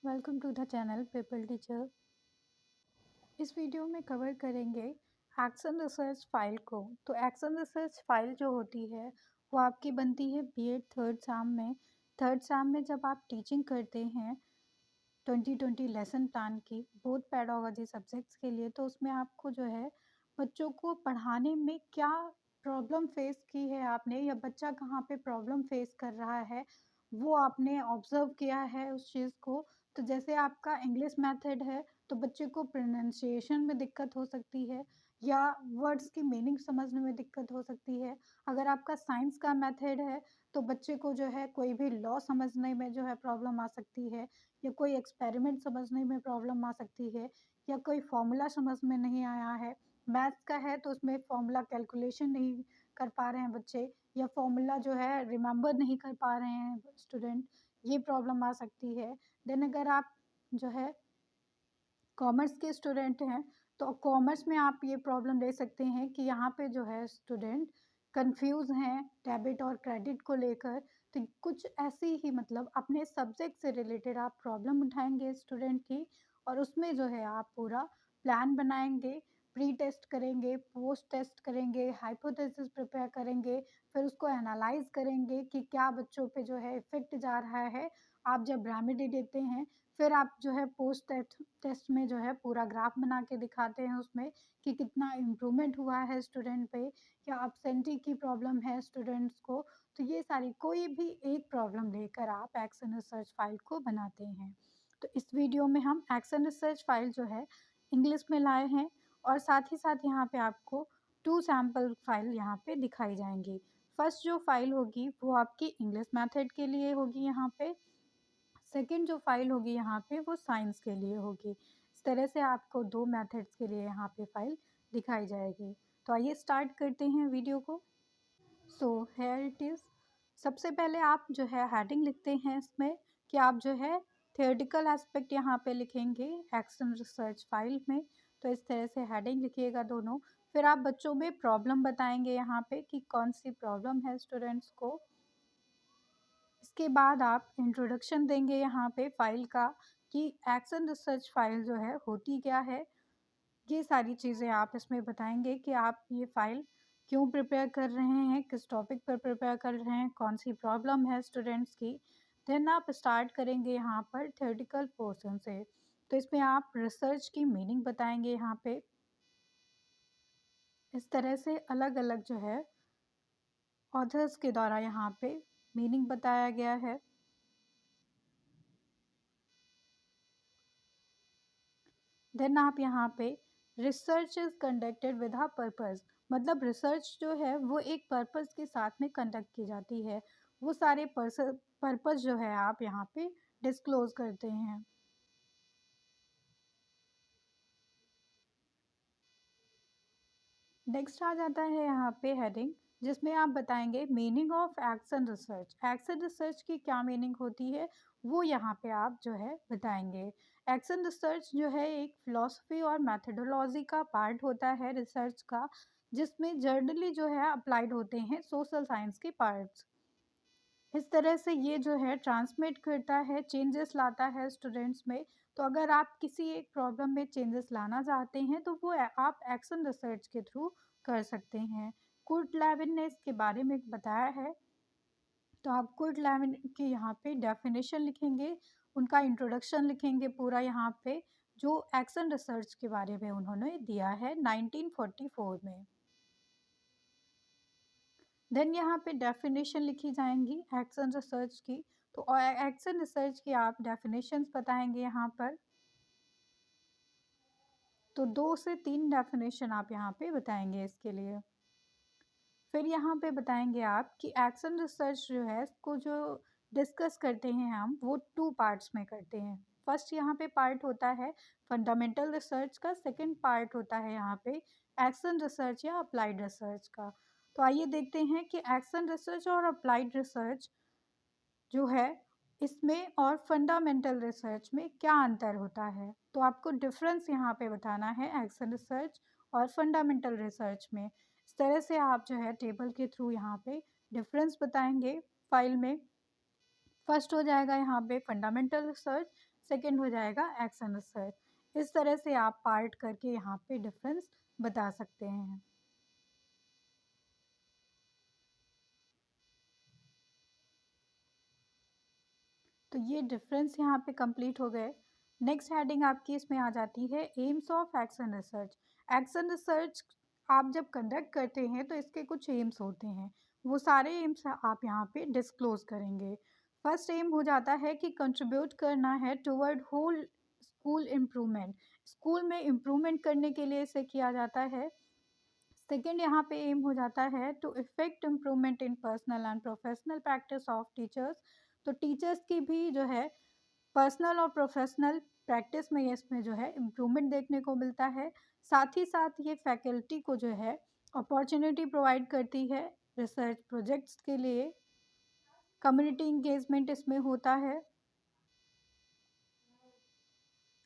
Welcome to the channel people teacher. इस video में cover करेंगे एक्शन रिसर्च फाइल को। तो एक्शन रिसर्च फाइल जो होती है वो आपकी बनती है बीएड थर्ड सैम में जब आप टीचिंग करते हैं 2020 लेसन प्लान की बोथ पेडागोजी सब्जेक्ट्स के लिए, तो उसमें आपको जो है बच्चों को पढ़ाने में क्या प्रॉब्लम फेस की है आपने, या बच्चा कहाँ पे प्रॉब्लम फेस कर रहा है वो आपने ऑब्जर्व किया है उस चीज़ को। तो जैसे आपका इंग्लिश मेथड है तो बच्चे को प्रोनाउंसिएशन में दिक्कत हो सकती है या वर्ड्स की मीनिंग समझने में दिक्कत हो सकती है। अगर आपका साइंस का मेथड है तो बच्चे को जो है कोई भी लॉ समझने में जो है प्रॉब्लम आ सकती है, या कोई एक्सपेरिमेंट समझने में प्रॉब्लम आ सकती है, या कोई फॉर्मूला समझ में नहीं आया है। मैथ्स का है तो उसमें फॉर्मूला कैलकुलेशन नहीं कर पा रहे हैं बच्चे, या फॉर्मूला जो है रिमेंबर नहीं कर पा रहे हैं स्टूडेंट, ये प्रॉब्लम आ सकती है। देन अगर आप जो है कॉमर्स के स्टूडेंट हैं तो कॉमर्स में आप ये प्रॉब्लम ले सकते हैं कि यहाँ पे जो है स्टूडेंट कंफ्यूज हैं डेबिट और क्रेडिट को लेकर। तो कुछ ऐसी ही मतलब अपने सब्जेक्ट से रिलेटेड आप प्रॉब्लम उठाएंगे स्टूडेंट की, और उसमें जो है आप पूरा प्लान बनाएंगे, प्री टेस्ट करेंगे, पोस्ट टेस्ट करेंगे, हाइपोथेसिस प्रिपेयर करेंगे, फिर उसको एनालाइज करेंगे कि क्या बच्चों पे जो है इफेक्ट जा रहा है। आप जब रेमेडी देते हैं फिर आप जो है पोस्ट टेस्ट में जो है पूरा ग्राफ बना के दिखाते हैं उसमें कि कितना इम्प्रूवमेंट हुआ है स्टूडेंट पे, या absentee की प्रॉब्लम है स्टूडेंट्स को। तो ये सारी कोई भी एक प्रॉब्लम लेकर आप एक्शन रिसर्च फाइल को बनाते हैं। तो इस वीडियो में हम एक्शन रिसर्च फाइल जो है इंग्लिश में लाए हैं, और साथ ही साथ यहाँ पे आपको 2 सैम्पल फाइल यहाँ पे दिखाई जाएंगी। फर्स्ट जो फाइल होगी वो आपकी इंग्लिश मेथड के लिए होगी यहाँ पे, सेकंड जो फाइल होगी यहाँ पे वो साइंस के लिए होगी। इस तरह से आपको 2 मेथड्स के लिए यहाँ पे फाइल दिखाई जाएगी। तो आइए स्टार्ट करते हैं वीडियो को। So here it is. सबसे पहले आप जो है हेडिंग लिखते हैं इसमें कि आप जो है थियोरेटिकल एस्पेक्ट यहाँ पे लिखेंगे एक्शन रिसर्च फाइल में। तो इस तरह से हेडिंग लिखिएगा दोनों। फिर आप बच्चों में प्रॉब्लम बताएंगे यहाँ पे कि कौन सी प्रॉब्लम है स्टूडेंट्स को। इसके बाद आप इंट्रोडक्शन देंगे यहाँ पे फाइल का कि एक्शन रिसर्च फाइल जो है होती क्या है। ये सारी चीज़ें आप इसमें बताएंगे कि आप ये फाइल क्यों प्रिपेयर कर रहे हैं, किस टॉपिक पर प्रिपेयर कर रहे हैं, कौन सी प्रॉब्लम है स्टूडेंट्स की। देन आप स्टार्ट करेंगे यहाँ पर थ्योरेटिकल पोर्शन से। तो इसमें आप रिसर्च की मीनिंग बताएंगे यहाँ पे। इस तरह से अलग अलग जो है ऑथर्स के द्वारा यहाँ पे मीनिंग बताया गया है। देन आप यहाँ पे research is conducted with a purpose, मतलब रिसर्च जो है वो एक पर्पस के साथ में कंडक्ट की जाती है। वो सारे पर्पस जो है आप यहाँ पे डिस्क्लोज करते हैं। नेक्स्ट आ जाता है यहाँ पे हेडिंग, जिसमें आप बताएंगे meaning of action research. Action research की क्या मीनिंग होती है वो यहाँ पे आप जो है बताएंगे। एक्शन रिसर्च जो है एक फिलॉसफी और मैथडोलॉजी का पार्ट होता है रिसर्च का, जिसमें जर्नली जो है अप्लाइड होते हैं सोशल साइंस के पार्ट्स। इस तरह से ये जो है ट्रांसमिट करता है, चेंजेस लाता है स्टूडेंट्स में। तो अगर आप किसी एक प्रॉब्लम में चेंजेस लाना चाहते हैं तो वो आप एक्शन रिसर्च के थ्रू कर सकते हैं। कुर्ट लेविन ने इसके बारे में बताया है। तो आप कुर्ट लेविन के यहाँ पे डेफिनेशन लिखेंगे, उनका इंट्रोडक्शन लिखेंगे पूरा यहाँ पे, जो एक्शन रिसर्च के बारे में उन्होंने दिया है 1944 में। देन यहाँ पे डेफिनेशन लिखी जाएंगी एक्शन रिसर्च की। तो एक्शन रिसर्च की आप डेफिनेशंस बताएंगे यहाँ पर। तो 2 से 3 डेफिनेशन आप यहाँ पे बताएंगे इसके लिए। फिर यहाँ पे बताएंगे आप कि एक्शन रिसर्च जो है इसको जो डिस्कस करते हैं हम वो 2 पार्ट्स में करते हैं। फर्स्ट यहाँ पे पार्ट होता है फंडामेंटल रिसर्च का, सेकंड पार्ट होता है यहाँ पे एक्शन रिसर्च या अप्लाइड रिसर्च का। तो आइए देखते हैं कि एक्शन रिसर्च और अप्लाइड रिसर्च जो है इसमें और फंडामेंटल रिसर्च में क्या अंतर होता है। तो आपको डिफरेंस यहाँ पे बताना है एक्शन रिसर्च और फंडामेंटल रिसर्च में। इस तरह से आप जो है टेबल के थ्रू यहाँ पे डिफरेंस बताएंगे फाइल में। फर्स्ट हो जाएगा यहाँ पे फंडामेंटल रिसर्च, सेकंड हो जाएगा एक्शन रिसर्च। इस तरह से आप पार्ट करके यहाँ पे डिफरेंस बता सकते हैं। तो ये डिफरेंस यहाँ पे कंप्लीट हो गए। नेक्स्ट हेडिंग आपकी इसमें आ जाती है AIIMS of action research. Action research आप जब कंडक्ट करते हैं तो इसके कुछ एम्स होते हैं, वो सारे एम्स आप यहाँ पे डिस्क्लोज करेंगे। फर्स्ट एम हो जाता है कि कंट्रीब्यूट करना है toward whole school improvement, school में इम्प्रूवमेंट करने के लिए इसे किया जाता है। सेकेंड यहाँ पे एम हो जाता है to effect improvement in personal and professional practice of teachers. तो टीचर्स की भी जो है पर्सनल और प्रोफेशनल प्रैक्टिस में इसमें जो है इम्प्रूवमेंट देखने को मिलता है। साथ ही साथ ये फैकल्टी को जो है अपॉर्चुनिटी प्रोवाइड करती है रिसर्च प्रोजेक्ट्स के लिए। कम्युनिटी इंगेजमेंट इसमें होता है।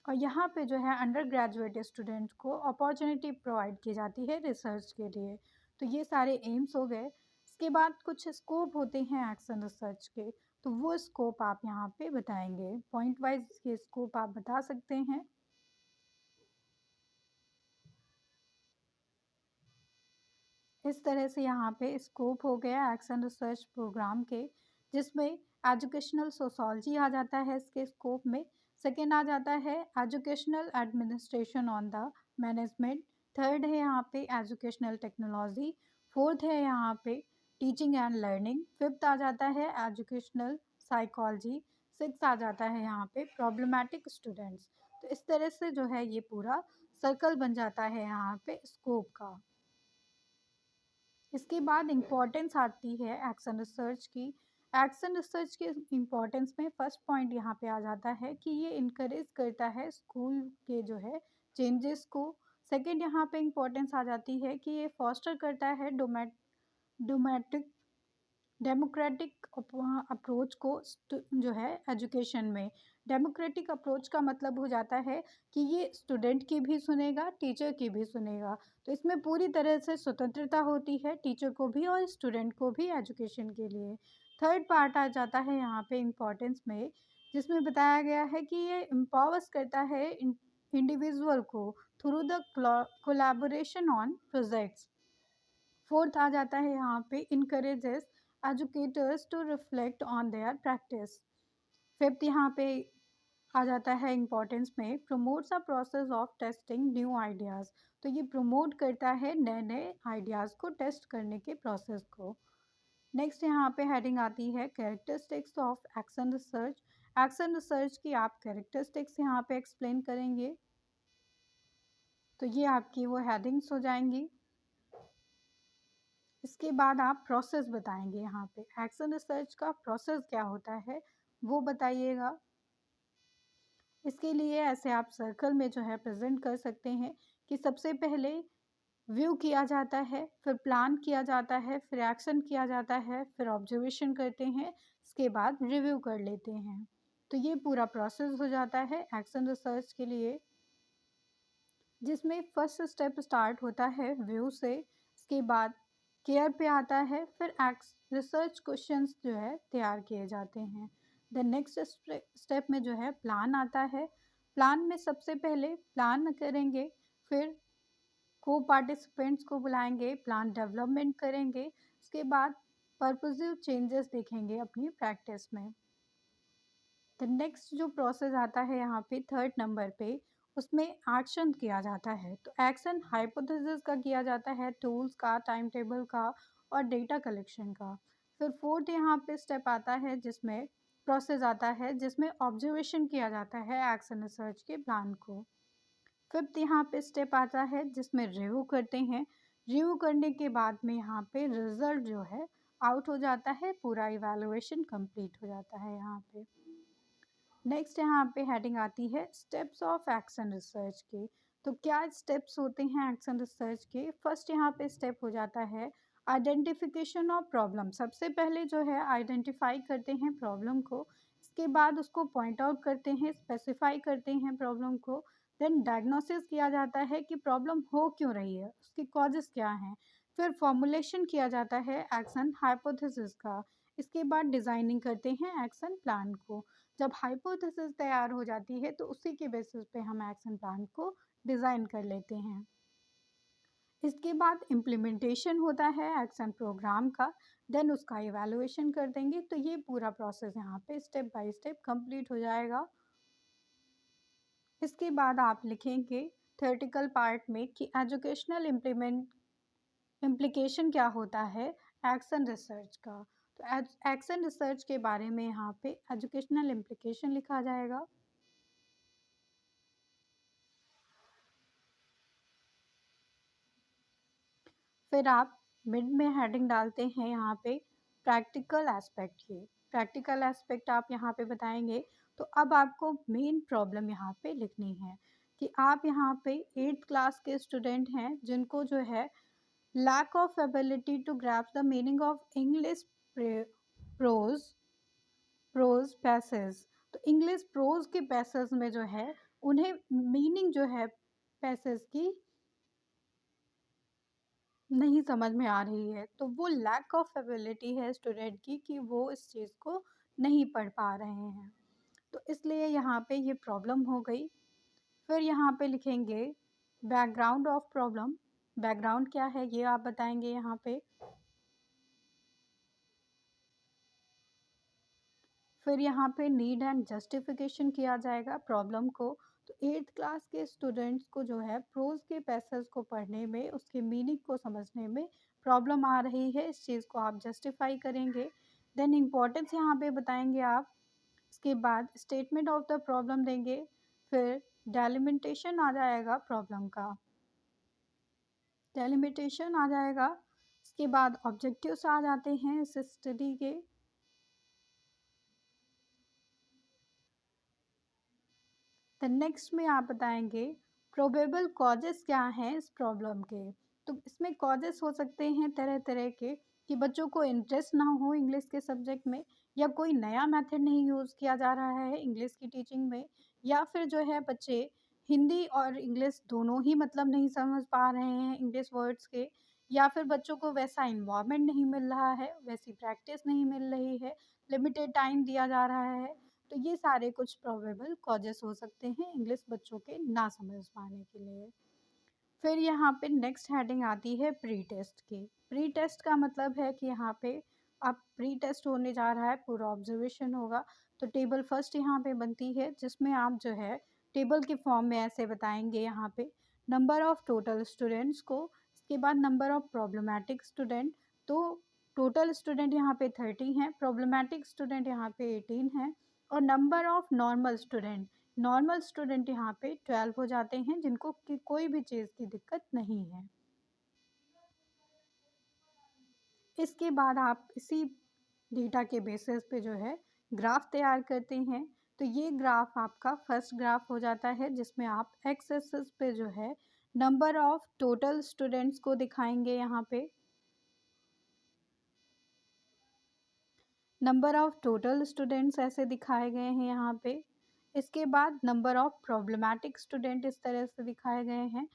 और यहाँ पे जो है अंडर ग्रेजुएट स्टूडेंट्स को अपॉर्चुनिटी प्रोवाइड की जाती है रिसर्च के लिए। तो ये सारे एम्स हो गए। इसके बाद कुछ स्कोप होते हैं एक्शन रिसर्च के, तो वो स्कोप आप यहाँ पे बताएंगे। पॉइंट वाइज ये स्कोप आप बता सकते हैं। इस तरह से यहाँ पे स्कोप हो गया एक्शन रिसर्च प्रोग्राम के, जिसमें एजुकेशनल सोशोलॉजी आ जाता है इसके स्कोप में। सेकेंड आ जाता है educational administration on the management. Third है यहाँ पे एजुकेशनल टेक्नोलॉजी। फोर्थ है यहाँ पे टीचिंग एंड लर्निंग। फिफ्थ आ जाता है एजुकेशनल साइकोलॉजी। सिक्स आ जाता है यहाँ पे प्रॉब्लमेटिक स्टूडेंट्स। तो इस तरह से जो है ये पूरा सर्कल बन जाता है यहाँ पे स्कोप का। इसके बाद इम्पोर्टेंस आती है एक्शन रिसर्च की। एक्शन रिसर्च के इम्पोर्टेंस में फर्स्ट पॉइंट यहाँ पे आ जाता है कि ये इनकरेज करता है स्कूल के जो है चेंजेस को। सेकंड यहाँ पे इम्पोर्टेंस आ जाती है कि ये फॉस्टर करता है डोमेटिक डेमोक्रेटिक अप्रोच को जो है एजुकेशन में। डेमोक्रेटिक अप्रोच का मतलब हो जाता है कि ये स्टूडेंट की भी सुनेगा, टीचर की भी सुनेगा। तो इसमें पूरी तरह से स्वतंत्रता होती है टीचर को भी और स्टूडेंट को भी एजुकेशन के लिए। थर्ड पार्ट आ जाता है यहाँ पे इम्पोर्टेंस में, जिसमें बताया गया है कि ये एम्पावर्स करता है इंडिविजुअल को through the collaboration on projects. Fourth आ जाता है यहाँ पे encourages educators to reflect on their practice. Fifth यहाँ पे आ जाता है इम्पोर्टेंस में promotes a process of testing new ideas. तो ये प्रमोट करता है नए नए आइडियाज़ को टेस्ट करने के प्रोसेस को। नेक्स्ट यहाँ पे हेडिंग आती है characteristics of action research. Action research की आप कैरेक्टरिस्टिक्स यहाँ पे एक्सप्लेन करेंगे। तो ये आपकी वो हेडिंग्स हो जाएंगी। इसके बाद आप प्रोसेस बताएंगे। यहाँ पे एक्शन रिसर्च का प्रोसेस क्या होता है वो बताइएगा। इसके लिए ऐसे आप सर्कल में जो है प्रेजेंट कर सकते हैं कि सबसे पहले व्यू किया जाता है, फिर प्लान किया जाता है, फिर एक्शन किया जाता है, फिर ऑब्जर्वेशन करते हैं, इसके बाद रिव्यू कर लेते हैं। तो ये पूरा प्रोसेस हो जाता है एक्शन रिसर्च के लिए, जिसमें फर्स्ट स्टेप स्टार्ट होता है व्यू से। इसके बाद केयर पे आता है, फिर रिसर्च क्वेश्चंस जो है तैयार किए जाते हैं। द नेक्स्ट स्टेप में जो है प्लान आता है। प्लान में सबसे पहले प्लान करेंगे, फिर को पार्टिसिपेंट्स को बुलाएंगे, प्लान डेवलपमेंट करेंगे, उसके बाद पर्पजिव चेंजेस देखेंगे अपनी प्रैक्टिस में। द नेक्स्ट जो प्रोसेस आता है यहाँ पे थर्ड नंबर पे, उसमें एक्शन किया जाता है। तो एक्शन हाइपोथेसिस का किया जाता है, टूल्स का, टाइम टेबल का और डेटा कलेक्शन का। फिर फोर्थ यहाँ पे स्टेप आता है जिसमें प्रोसेस आता है जिसमें ऑब्जर्वेशन किया जाता है एक्शन रिसर्च के प्लान को। फिफ्थ यहाँ पे स्टेप आता है जिसमें रिव्यू करते हैं। रिव्यू करने के बाद में यहाँ पे रिजल्ट जो है आउट हो जाता है, पूरा इवैल्यूएशन कंप्लीट हो जाता है यहाँ पे। नेक्स्ट यहाँ पे हेडिंग आती है स्टेप्स ऑफ एक्शन रिसर्च के। तो क्या स्टेप्स होते हैं एक्शन रिसर्च के? फर्स्ट यहाँ पे स्टेप हो जाता है आइडेंटिफिकेशन ऑफ प्रॉब्लम। सबसे पहले जो है आइडेंटिफाई करते हैं प्रॉब्लम को, इसके बाद उसको पॉइंट आउट करते हैं, स्पेसिफाई करते हैं प्रॉब्लम को। देन डायग्नोसिस किया जाता है कि प्रॉब्लम हो क्यों रही है, उसकी कॉजेस क्या हैं। फिर फॉर्मुलेशन किया जाता है एक्शन हाइपोथेसिस का। इसके बाद डिज़ाइनिंग करते हैं एक्शन प्लान को। जब हाइपोथेसिस तैयार हो जाती है तो उसी के बेसिस पे हम एक्शन प्लान को डिज़ाइन कर लेते हैं। इसके बाद इम्प्लीमेंटेशन होता है एक्शन प्रोग्राम का, देन उसका इवैल्यूएशन कर देंगे। तो ये पूरा प्रोसेस यहाँ पे स्टेप बाय स्टेप कंप्लीट हो जाएगा। इसके बाद आप लिखेंगे थ्योरेटिकल पार्ट में कि एजुकेशनल इम्प्लीकेशन क्या होता है एक्शन रिसर्च का। तो एक्शन रिसर्च के बारे में यहाँ पे एजुकेशनल इम्प्लीकेशन लिखा जाएगा। फिर आप मिड में हेडिंग डालते हैं यहाँ पे प्रैक्टिकल एस्पेक्ट की। प्रैक्टिकल एस्पेक्ट आप यहाँ पे बताएंगे। तो अब आपको मेन प्रॉब्लम यहाँ पे लिखनी है कि आप यहाँ पे 8th क्लास के स्टूडेंट हैं जिनको जो है lack of ability to grasp the meaning of English prose prose passage. तो इंग्लिश प्रोज के पैसेज में जो है उन्हें मीनिंग जो है पैसेज की नहीं समझ में आ रही है। तो वो लैक ऑफ एबिलिटी है स्टूडेंट की कि वो इस चीज़ को नहीं पढ़ पा रहे हैं। तो इसलिए यहाँ पे ये प्रॉब्लम हो गई। फिर यहाँ पे लिखेंगे बैकग्राउंड ऑफ प्रॉब्लम। बैकग्राउंड क्या है ये आप बताएंगे यहाँ पे। फिर यहाँ पे नीड एंड जस्टिफिकेशन किया जाएगा प्रॉब्लम को। तो 8th क्लास के स्टूडेंट्स को जो है प्रोज के पैसेज को पढ़ने में उसके मीनिंग को समझने में प्रॉब्लम आ रही है, इस चीज़ को आप जस्टिफाई करेंगे। देन इम्पोर्टेंस यहाँ पे बताएंगे आप। इसके बाद स्टेटमेंट ऑफ द प्रॉब्लम देंगे। फिर डेलिमिटेशन आ जाएगा प्रॉब्लम का, डेलिमिटेशन आ जाएगा। इसके बाद ऑब्जेक्टिव्स आ जाते हैं इस स्टडी के। द नेक्स्ट में आप बताएंगे प्रोबेबल कॉजेस क्या हैं इस प्रॉब्लम के। तो इसमें कॉजेस हो सकते हैं तरह तरह के कि बच्चों को इंटरेस्ट ना हो इंग्लिश के सब्जेक्ट में, या कोई नया मेथड नहीं यूज़ किया जा रहा है इंग्लिश की टीचिंग में, या फिर जो है बच्चे हिंदी और इंग्लिश दोनों ही मतलब नहीं समझ पा रहे हैं इंग्लिश वर्ड्स के, या फिर बच्चों को वैसा इन्वायरमेंट नहीं मिल रहा है, वैसी प्रैक्टिस नहीं मिल रही है, लिमिटेड टाइम दिया जा रहा है। तो ये सारे कुछ प्रोबेबल कॉजेस हो सकते हैं इंग्लिश बच्चों के ना समझ पाने के लिए। फिर यहाँ पे नेक्स्ट हेडिंग आती है प्री टेस्ट की। प्री टेस्ट का मतलब है कि यहाँ पे अब प्री टेस्ट होने जा रहा है, पूरा ऑब्जर्वेशन होगा। तो टेबल फर्स्ट यहाँ पे बनती है जिसमें आप जो है टेबल के फॉर्म में ऐसे बताएंगे यहाँ पे नंबर ऑफ टोटल स्टूडेंट्स को, इसके बाद नंबर ऑफ प्रॉब्लमैटिक स्टूडेंट। तो टोटल स्टूडेंट यहाँ पे 30 हैं, प्रॉब्लमैटिक स्टूडेंट यहाँ पे 18 हैं, और number of normal student, normal student यहाँ पे 12 हो जाते हैं जिनको कि कोई भी चीज़ की दिक्कत नहीं है। इसके बाद आप इसी डेटा के बेसिस पे जो है ग्राफ तैयार करते हैं। तो ये ग्राफ आपका फर्स्ट ग्राफ हो जाता है जिसमें आप एक्स एक्सिस पे जो है नंबर ऑफ टोटल स्टूडेंट्स को दिखाएंगे। यहाँ पे नंबर ऑफ टोटल स्टूडेंट्स ऐसे दिखाए गए हैं यहाँ पे। इसके बाद नंबर ऑफ प्रॉब्लमैटिक स्टूडेंट इस तरह से दिखाए गए हैं।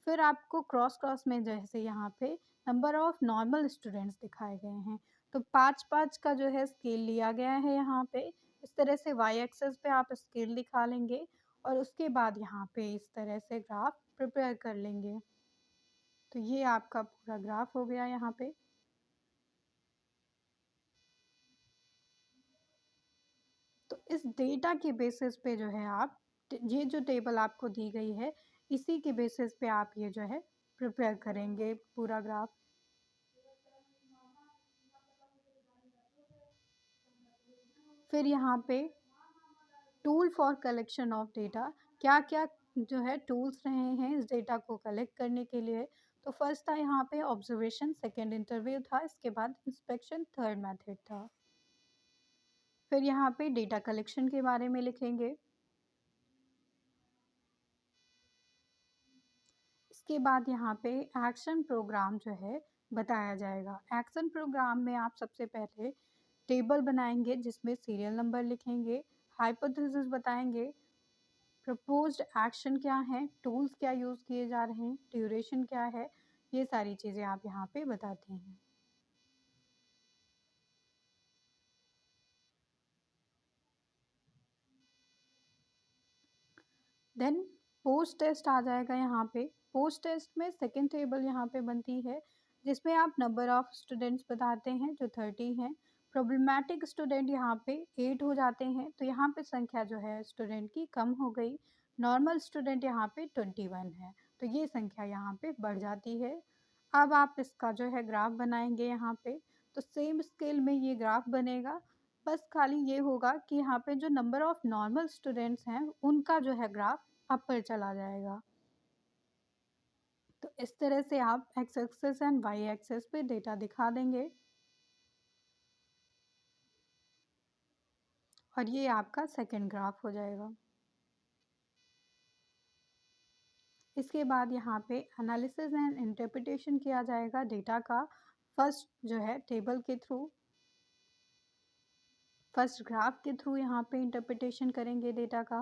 फिर आपको क्रॉस क्रॉस में जैसे यहाँ पे नंबर ऑफ नॉर्मल स्टूडेंट्स दिखाए गए हैं। तो 5-5 का जो है स्केल लिया गया है यहाँ पे। इस तरह से वाई एक्सेस पे आप स्केल दिखा लेंगे और उसके बाद यहाँ पे इस तरह से ग्राफ प्रिपेयर कर लेंगे। तो ये आपका पूरा ग्राफ हो गया यहाँ पे। तो इस डेटा के बेसिस पे जो है आप ये जो टेबल आपको दी गई है इसी के बेसिस पे आप ये जो है प्रिपेयर करेंगे पूरा ग्राफ। फिर यहाँ पे tool for collection of data, क्या क्या जो है टूल्स रहे हैं इस डेटा को कलेक्ट करने के लिए। तो फर्स्ट था यहाँ पे ऑब्जर्वेशन, सेकेंड इंटरव्यू था, इसके बाद इंस्पेक्शन, थर्ड मेथड था। फिर यहाँ पे डेटा कलेक्शन के बारे में लिखेंगे। इसके बाद यहाँ पे एक्शन प्रोग्राम जो है बताया जाएगा। एक्शन प्रोग्राम में आप सबसे पहले टेबल बनाएंगे जिसमें सीरियल नंबर लिखेंगे, हाइपोथेसिस बताएंगे, प्रपोज्ड एक्शन क्या है, टूल्स क्या यूज़ किए जा रहे हैं, ड्यूरेशन क्या है, ये सारी चीज़ें आप यहाँ पे बताते हैं। देन पोस्ट टेस्ट आ जाएगा यहाँ पे। पोस्ट टेस्ट में सेकंड टेबल यहाँ पे बनती है, जिसमें आप नंबर ऑफ स्टूडेंट्स बताते हैं जो 30 हैं। प्रॉब्लमैटिक स्टूडेंट यहाँ पे 8 हो जाते हैं, तो यहाँ पे संख्या जो है स्टूडेंट की कम हो गई। नॉर्मल स्टूडेंट यहाँ पे 21 है, तो ये संख्या यहाँ पे बढ़ जाती है। अब आप इसका जो है ग्राफ बनाएंगे यहाँ पे, तो सेम स्केल में ये ग्राफ बनेगा। बस खाली ये होगा कि यहाँ पे जो नंबर ऑफ नॉर्मल स्टूडेंट्स हैं उनका जो है ग्राफ अपर चला जाएगा। तो इस तरह से आप X axis and Y axis पे डेटा दिखा देंगे, और ये आपका सेकंड ग्राफ हो जाएगा। इसके बाद यहाँ पे एनालिसिस एंड इंटरप्रिटेशन किया जाएगा डेटा का। फर्स्ट जो है टेबल के थ्रू, फर्स्ट ग्राफ के थ्रू यहाँ पे इंटरप्रिटेशन करेंगे डेटा का।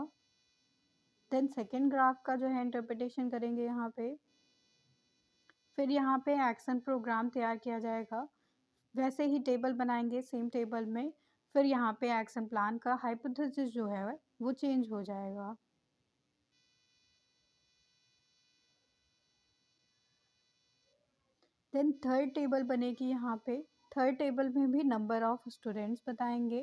देन सेकंड ग्राफ का जो है इंटरप्रिटेशन करेंगे यहाँ पे। फिर यहाँ पे एक्शन प्रोग्राम तैयार किया जाएगा, वैसे ही टेबल बनाएंगे सेम टेबल में। फिर यहाँ पे एक्शन प्लान का हाइपोथेसिस जो है वो चेंज हो जाएगा। देन थर्ड टेबल बनेगी यहाँ पे। थर्ड टेबल में भी नंबर ऑफ स्टूडेंट्स बताएंगे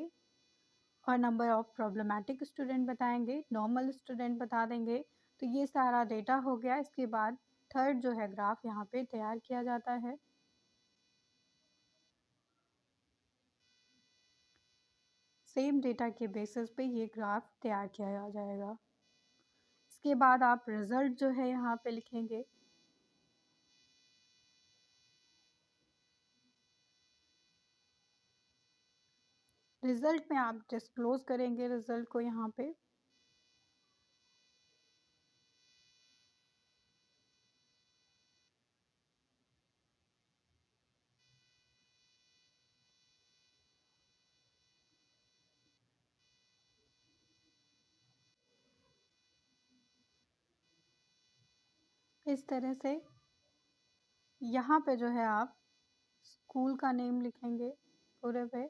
और नंबर ऑफ प्रॉब्लमैटिक स्टूडेंट बताएंगे, नॉर्मल स्टूडेंट बता देंगे। तो ये सारा डेटा हो गया। इसके बाद थर्ड जो है ग्राफ यहाँ पे तैयार किया जाता है। सेम डेटा के बेसिस पे ये ग्राफ तैयार किया जाएगा। इसके बाद आप रिजल्ट जो है यहाँ पे लिखेंगे। रिजल्ट में आप डिस्क्लोज करेंगे रिजल्ट को यहाँ पे। इस तरह से यहाँ पे जो है आप स्कूल का नेम लिखेंगे पूरे पे।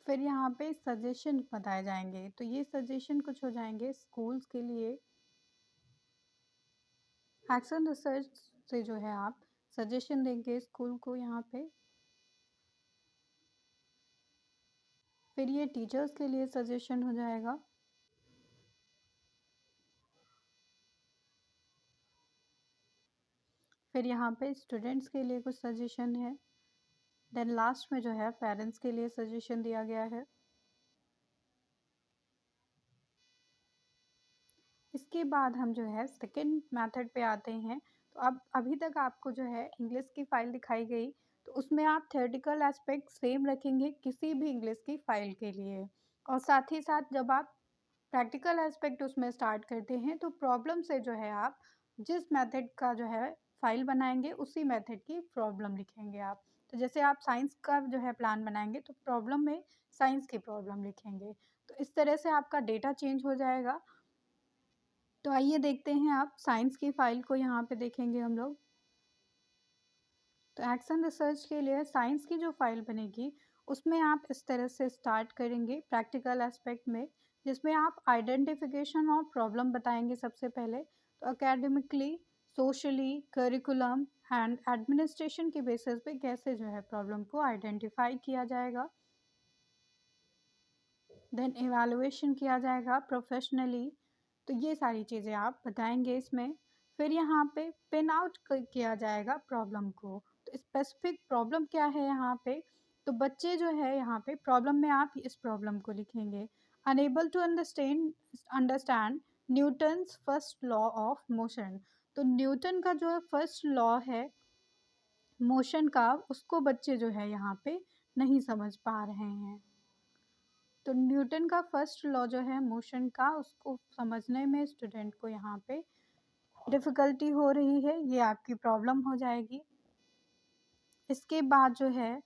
फिर यहाँ पे सजेशन बताए जाएंगे, तो ये सजेशन कुछ हो जाएंगे स्कूल्स के लिए। एक्शन रिसर्च से जो है आप सजेशन देंगे स्कूल को यहाँ पे। फिर ये टीचर्स के लिए सजेशन हो जाएगा। फिर यहाँ पे स्टूडेंट्स के लिए कुछ सजेशन है। देन लास्ट में जो है पेरेंट्स के लिए सजेशन दिया गया है। इसके बाद हम जो है सेकंड मेथड पे आते हैं। तो अब अभी तक आपको जो है इंग्लिश की फ़ाइल दिखाई गई, तो उसमें आप थ्योरेटिकल एस्पेक्ट सेम रखेंगे किसी भी इंग्लिश की फ़ाइल के लिए, और साथ ही साथ जब आप प्रैक्टिकल एस्पेक्ट उसमें स्टार्ट करते हैं तो प्रॉब्लम से जो है आप जिस मेथड का जो है फ़ाइल बनाएंगे उसी मेथड की प्रॉब्लम लिखेंगे आप। तो जैसे आप साइंस का जो है प्लान बनाएंगे तो प्रॉब्लम में साइंस की प्रॉब्लम लिखेंगे। तो इस तरह से आपका डेटा चेंज हो जाएगा। तो आइए देखते हैं, आप साइंस की फ़ाइल को यहाँ पे देखेंगे हम लोग। तो एक्शन रिसर्च के लिए साइंस की जो फ़ाइल बनेगी उसमें आप इस तरह से स्टार्ट करेंगे प्रैक्टिकल एस्पेक्ट में, जिसमें आप आइडेंटिफिकेशन और प्रॉब्लम बताएंगे सबसे पहले। तो academically, socially, curriculum and administration के बेसिस पे कैसे जो है प्रॉब्लम को आइडेंटिफाई किया जाएगा। देन इवैल्यूएशन किया जाएगा प्रोफेशनली। तो ये सारी चीज़ें आप बताएंगे इसमें। फिर यहाँ पे पिन आउट किया जाएगा प्रॉब्लम को। तो स्पेसिफिक प्रॉब्लम क्या है यहाँ पे, तो बच्चे जो है यहाँ पे प्रॉब्लम में आप इस प्रॉब्लम को लिखेंगे। Unable to understand understand Newton's first law of motion. तो न्यूटन का जो फर्स्ट लॉ है मोशन का, उसको बच्चे जो है यहाँ पे नहीं समझ पा रहे हैं। तो न्यूटन का फर्स्ट लॉ जो है मोशन का, उसको समझने में स्टूडेंट को यहाँ पे डिफ़िकल्टी हो रही है, ये आपकी प्रॉब्लम हो जाएगी। इसके बाद जो है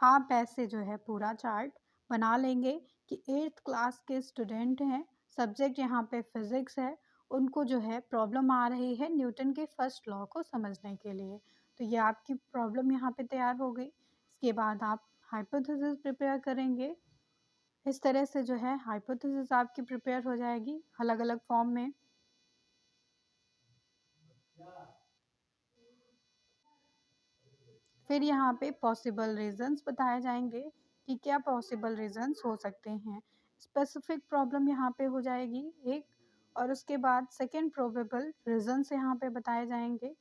आप ऐसे जो है पूरा चार्ट बना लेंगे कि 8th क्लास के स्टूडेंट हैं, सब्जेक्ट यहाँ पे फिज़िक्स है, उनको जो है प्रॉब्लम आ रही है न्यूटन के फर्स्ट लॉ को समझने के लिए। तो ये आपकी प्रॉब्लम यहाँ पे तैयार हो गई। इसके बाद आप हाइपोथेसिस प्रिपेयर करेंगे। इस तरह से जो है हाइपोथेसिस आपकी प्रिपेयर हो जाएगी अलग-अलग फॉर्म में। फिर यहाँ पे पॉसिबल रीज़न्स बताए जाएंगे कि क्या पॉसिबल रीज़न्स हो सकते हैं। स्पेसिफिक प्रॉब्लम यहाँ पे हो जाएगी एक, और उसके बाद सेकंड प्रोबेबल रीज़न्स यहाँ पे बताए जाएंगे।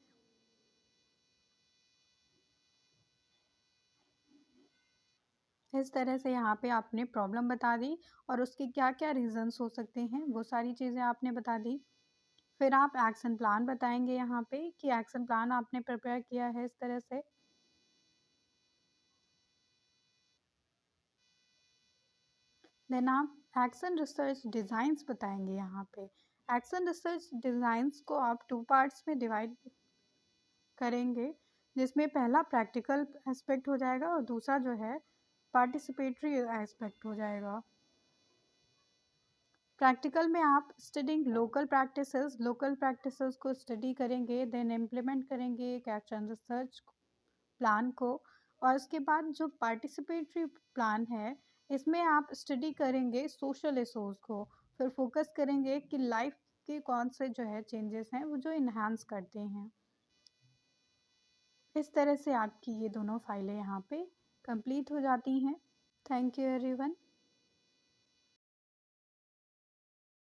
इस तरह से यहाँ पे आपने प्रॉब्लम बता दी और उसके क्या-क्या रीज़न्स हो सकते हैं वो सारी चीज़ें आपने बता दी। फिर आप एक्शन प्लान बताएंगे यहाँ पे कि एक्शन प्लान आपने प्रिपेयर किया है इस तरह से। देन आप एक्शन रिसर्च डिज़ाइंस बताएंगे यहाँ पे। एक्शन रिसर्च डिज़ाइंस को आप 2 पार्ट्स में डिवाइड करेंगे, जिसमें पहला प्रैक्टिकल एस्पेक्ट हो जाएगा और दूसरा जो है पार्टिसिपेटरी एस्पेक्ट हो जाएगा। प्रैक्टिकल में आप स्टडिंग लोकल प्रैक्टिसेस को स्टडी करेंगे, देन इम्प्लीमेंट करेंगे एक एक्शन रिसर्च प्लान को। और उसके बाद जो पार्टिसिपेटरी प्लान है, इसमें आप स्टडी करेंगे सोशल इशूज़ को, फिर फोकस करेंगे कि लाइफ के कौन से जो है चेंजेस हैं वो जो इन्हांस करते हैं। इस तरह से आपकी ये दोनों फाइलें यहाँ पे कंप्लीट हो जाती हैं। Thank you everyone.